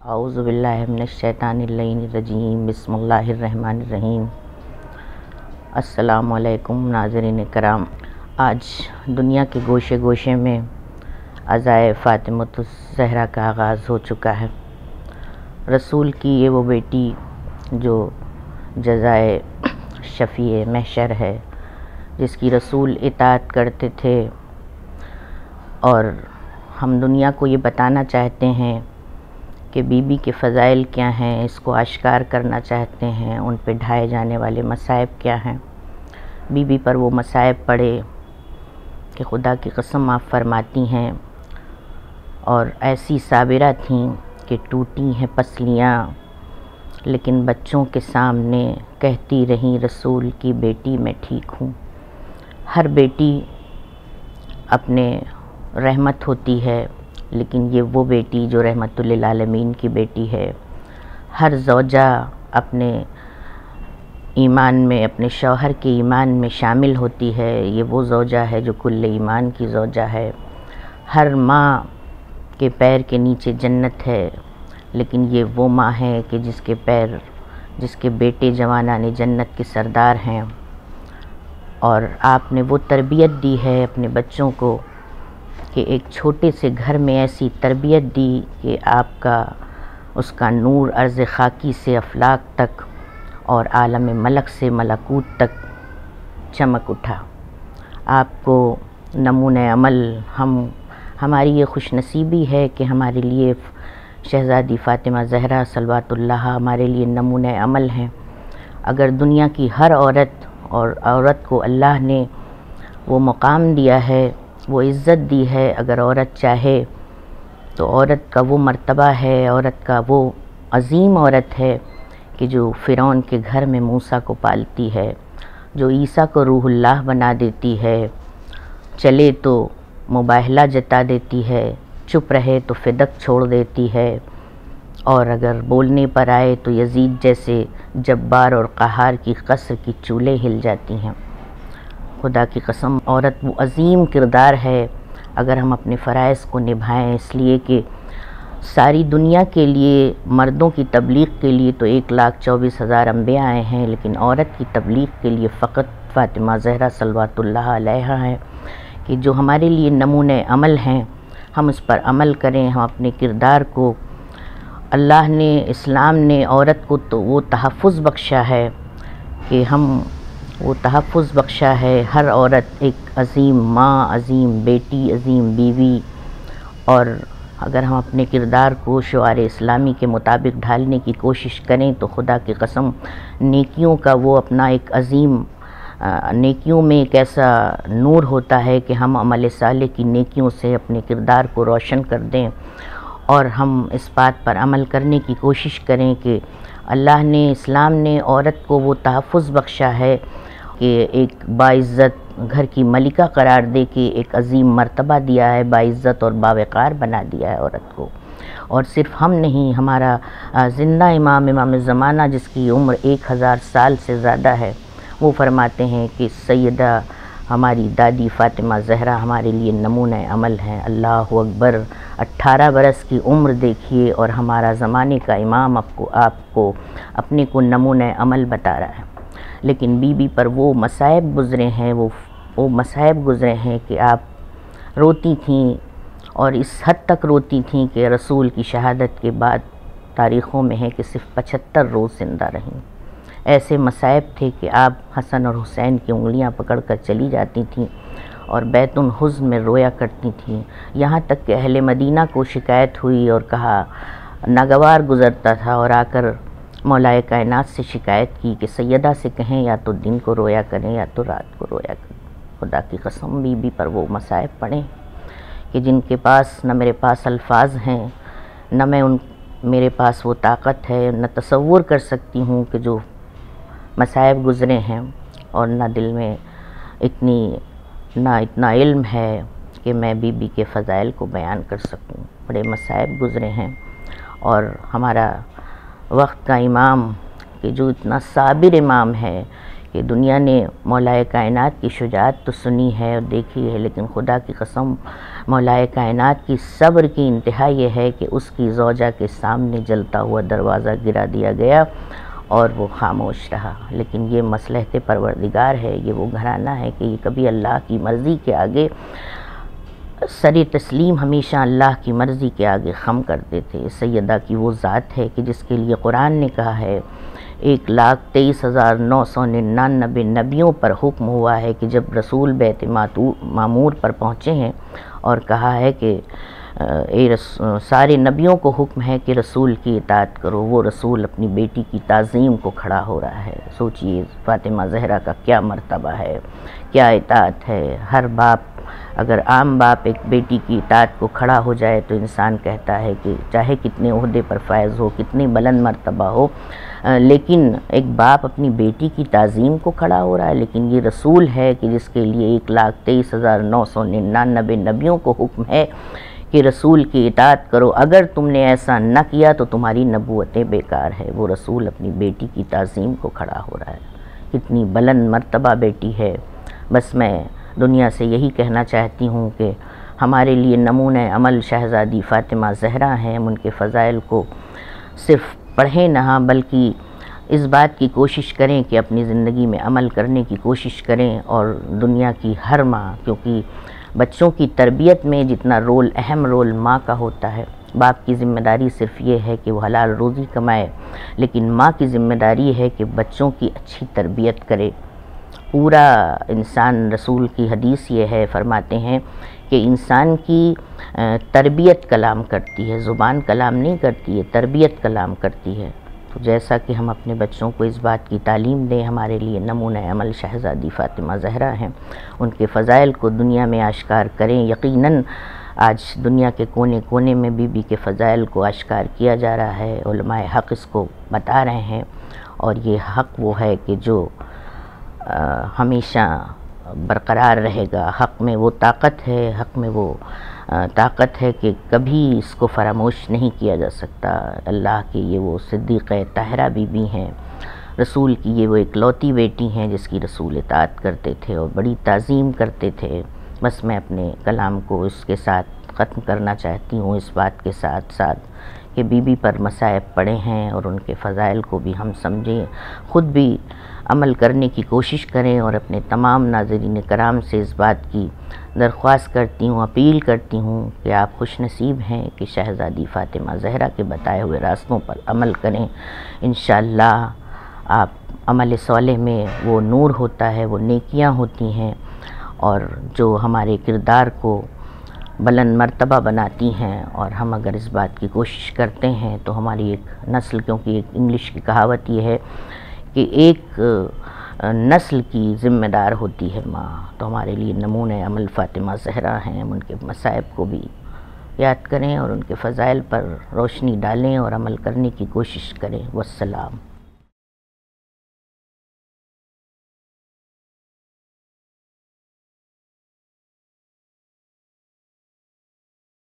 اعوذ باللہ من الشیطان اللعین الرجیم، بسم اللہ الرحمن الرحیم۔ السلام علیکم ناظرین کرام۔ آج دنیا کے گوشے گوشے میں عزائے فاطمۃ الزہرا کا آغاز ہو چکا ہے۔ رسول کی یہ وہ بیٹی جو جزائے شفیع محشر ہے، جس کی رسول اطاعت کرتے تھے، اور ہم دنیا کو یہ بتانا چاہتے ہیں کہ بی بی کے فضائل کیا ہیں، اس کو اشکار کرنا چاہتے ہیں، ان پہ ڈھائے جانے والے مصائب کیا ہیں۔ بی بی پر وہ مصائب پڑے کہ خدا کی قسم آپ فرماتی ہیں، اور ایسی صابرہ تھیں کہ ٹوٹی ہیں پسلیاں، لیکن بچوں کے سامنے کہتی رہیں رسول کی بیٹی میں ٹھیک ہوں۔ ہر بیٹی اپنے رحمت ہوتی ہے، لیکن یہ وہ بیٹی جو رحمت للعالمین کی بیٹی ہے۔ ہر زوجہ اپنے ایمان میں، اپنے شوہر کے ایمان میں شامل ہوتی ہے، یہ وہ زوجہ ہے جو کل ایمان کی زوجہ ہے۔ ہر ماں کے پیر کے نیچے جنت ہے، لیکن یہ وہ ماں ہے کہ جس کے بیٹے جوانان جنت کے سردار ہیں، اور آپ نے وہ تربیت دی ہے اپنے بچوں کو کہ ایک چھوٹے سے گھر میں ایسی تربیت دی کہ آپ کا اس کا نور عرض خاکی سے افلاک تک اور عالم ملک سے ملکوت تک چمک اٹھا۔ آپ کو نمونۂ عمل ہماری یہ خوش نصیبی ہے کہ ہمارے لیے شہزادی فاطمہ زہرا صلوات اللہ ہمارے لیے نمونۂ عمل ہیں۔ اگر دنیا کی ہر عورت کو اللہ نے وہ مقام دیا ہے، وہ عزت دی ہے، اگر عورت چاہے تو عورت کا وہ مرتبہ ہے، عورت کا وہ عظیم عورت ہے کہ جو فرعون کے گھر میں موسیٰ کو پالتی ہے، جو عیسیٰ کو روح اللہ بنا دیتی ہے، چلے تو مباہلہ جتا دیتی ہے، چپ رہے تو فدق چھوڑ دیتی ہے، اور اگر بولنے پر آئے تو یزید جیسے جبار اور قہار کی قصر کی چولیں ہل جاتی ہیں۔ خدا کی قسم عورت وہ عظیم کردار ہے، اگر ہم اپنے فرائض کو نبھائیں، اس لیے کہ ساری دنیا کے لیے مردوں کی تبلیغ کے لیے تو 1,24,000 انبیاء آئے ہیں، لیکن عورت کی تبلیغ کے لیے فقط فاطمہ زہرا صلوات اللہ علیہا ہیں، کہ جو ہمارے لیے نمونۂ عمل ہیں، ہم اس پر عمل کریں، ہم اپنے کردار کو، اللہ نے، اسلام نے عورت کو تو وہ تحفظ بخشا ہے کہ وہ تحفظ بخشا ہے۔ ہر عورت ایک عظیم ماں، عظیم بیٹی، عظیم بیوی، اور اگر ہم اپنے کردار کو شعار اسلامی کے مطابق ڈھالنے کی کوشش کریں تو خدا کی قسم نیکیوں کا وہ اپنا ایک عظیم نیکیوں میں ایک ایسا نور ہوتا ہے کہ ہم عمل صالح کی نیکیوں سے اپنے کردار کو روشن کر دیں، اور ہم اس بات پر عمل کرنے کی کوشش کریں کہ اللہ نے، اسلام نے عورت کو وہ تحفظ بخشا ہے کہ ایک باعزت گھر کی ملکہ قرار دے کے ایک عظیم مرتبہ دیا ہے، باعزت اور باوقار بنا دیا ہے عورت کو۔ اور صرف ہم نہیں، ہمارا زندہ امام زمانہ جس کی عمر 1000 سال سے زیادہ ہے، وہ فرماتے ہیں کہ سیدہ ہماری دادی فاطمہ زہرا ہمارے لیے نمونۂ عمل ہیں۔ اللہ اکبر! 18 برس کی عمر دیکھیے، اور ہمارا زمانے کا امام آپ کو اپنے کو نمونۂ عمل بتا رہا ہے۔ لیکن بی بی پر وہ مصائب گزرے ہیں، وہ مصائب گزرے ہیں کہ آپ روتی تھیں، اور اس حد تک روتی تھیں کہ رسول کی شہادت کے بعد تاریخوں میں ہے کہ صرف 75 روز زندہ رہیں۔ ایسے مصائب تھے کہ آپ حسن اور حسین کی انگلیاں پکڑ کر چلی جاتی تھیں اور بیت الحزن میں رویا کرتی تھیں، یہاں تک کہ اہل مدینہ کو شکایت ہوئی اور کہا، ناگوار گزرتا تھا، اور آ کر مولائے کائنات سے شکایت کی کہ سیدہ سے کہیں یا تو دن کو رویا کریں یا تو رات کو رویا کریں۔ خدا کی قسم بی بی پر وہ مصائب پڑیں کہ جن کے پاس نہ میرے پاس الفاظ ہیں، نہ میرے پاس وہ طاقت ہے، نہ تصور کر سکتی ہوں کہ جو مصائب گزرے ہیں، اور نہ دل میں اتنا علم ہے کہ میں بی بی کے فضائل کو بیان کر سکوں۔ بڑے مصائب گزرے ہیں، اور ہمارا وقت کا امام کہ جو اتنا صابر امام ہے کہ دنیا نے مولائے کائنات کی شجاعت تو سنی ہے اور دیکھی ہے، لیکن خدا کی قسم مولائے کائنات کی صبر کی انتہا یہ ہے کہ اس کی زوجہ کے سامنے جلتا ہوا دروازہ گرا دیا گیا اور وہ خاموش رہا۔ لیکن یہ مصلحت پروردگار ہے، یہ وہ گھرانہ ہے کہ یہ کبھی اللہ کی مرضی کے آگے سر تسلیم، ہمیشہ اللہ کی مرضی کے آگے خم کرتے تھے۔ سیدہ کی وہ ذات ہے کہ جس کے لیے قرآن نے کہا ہے 1,23,999 نبیوں پر حکم ہوا ہے کہ جب رسول بیت معمور پر پہنچے ہیں اور کہا ہے کہ سارے نبیوں کو حکم ہے کہ رسول کی اطاعت کرو، وہ رسول اپنی بیٹی کی تعظیم کو کھڑا ہو رہا ہے۔ سوچئے فاطمہ زہرا کا کیا مرتبہ ہے، کیا اطاعت ہے۔ ہر باپ، اگر عام باپ ایک بیٹی کی اطاعت کو کھڑا ہو جائے تو انسان کہتا ہے کہ چاہے کتنے عہدے پر فائز ہو، کتنی بلند مرتبہ ہو، لیکن ایک باپ اپنی بیٹی کی تعظیم کو کھڑا ہو رہا ہے۔ لیکن یہ رسول ہے کہ جس کے لیے 1,23,999 نبیوں کو حکم ہے کہ رسول کی اطاعت کرو، اگر تم نے ایسا نہ کیا تو تمہاری نبوتیں بیکار ہے۔ وہ رسول اپنی بیٹی کی تعظیم کو کھڑا ہو رہا ہے، کتنی بلند مرتبہ بیٹی ہے۔ بس میں دنیا سے یہی کہنا چاہتی ہوں کہ ہمارے لیے نمونہ عمل شہزادی فاطمہ زہرا ہیں۔ ہم ان کے فضائل کو صرف پڑھیں نہ بلکہ اس بات کی کوشش کریں کہ اپنی زندگی میں عمل کرنے کی کوشش کریں، اور دنیا کی ہر ماں، کیونکہ بچوں کی تربیت میں جتنا اہم رول ماں کا ہوتا ہے، باپ کی ذمہ داری صرف یہ ہے کہ وہ حلال روزی کمائے، لیکن ماں کی ذمہ داری ہے کہ بچوں کی اچھی تربیت کرے۔ پورا انسان، رسول کی حدیث یہ ہے، فرماتے ہیں کہ انسان کی تربیت کلام کرتی ہے، زبان کلام نہیں کرتی ہے، تربیت کلام کرتی ہے۔ تو جیسا کہ ہم اپنے بچوں کو اس بات کی تعلیم دیں، ہمارے لیے نمونہ عمل شہزادی فاطمہ زہرا ہیں، ان کے فضائل کو دنیا میں آشکار کریں۔ یقیناً آج دنیا کے کونے کونے میں بی بی کے فضائل کو آشکار کیا جا رہا ہے، علماء حق اس کو بتا رہے ہیں، اور یہ حق وہ ہے کہ جو ہمیشہ برقرار رہے گا۔ حق میں وہ طاقت ہے، حق میں وہ طاقت ہے کہ کبھی اس کو فراموش نہیں کیا جا سکتا۔ اللہ کی یہ وہ صدیقہ طاہرہ بی بی ہیں، رسول کی یہ وہ اکلوتی بیٹی ہیں جس کی رسول اطاعت کرتے تھے اور بڑی تعظیم کرتے تھے۔ بس میں اپنے کلام کو اس کے ساتھ ختم کرنا چاہتی ہوں، اس بات کے ساتھ ساتھ کہ بی بی پر مصائب پڑے ہیں اور ان کے فضائل کو بھی ہم سمجھیں، خود بھی عمل کرنے کی کوشش کریں، اور اپنے تمام ناظرین کرام سے اس بات کی درخواست کرتی ہوں، اپیل کرتی ہوں کہ آپ خوش نصیب ہیں کہ شہزادی فاطمہ زہرا کے بتائے ہوئے راستوں پر عمل کریں۔ انشاءاللہ آپ عمل صالح میں وہ نور ہوتا ہے، وہ نیکیاں ہوتی ہیں، اور جو ہمارے کردار کو بلند مرتبہ بناتی ہیں، اور ہم اگر اس بات کی کوشش کرتے ہیں تو ہماری ایک نسل، کیونکہ ایک انگلش کی کہاوت یہ ہے کہ ایک نسل کی ذمہ دار ہوتی ہے ماں، تو ہمارے لیے نمونہ عمل فاطمہ زہرا ہیں۔ ہم ان کے مصائب کو بھی یاد کریں اور ان کے فضائل پر روشنی ڈالیں اور عمل کرنے کی کوشش کریں۔ والسلام۔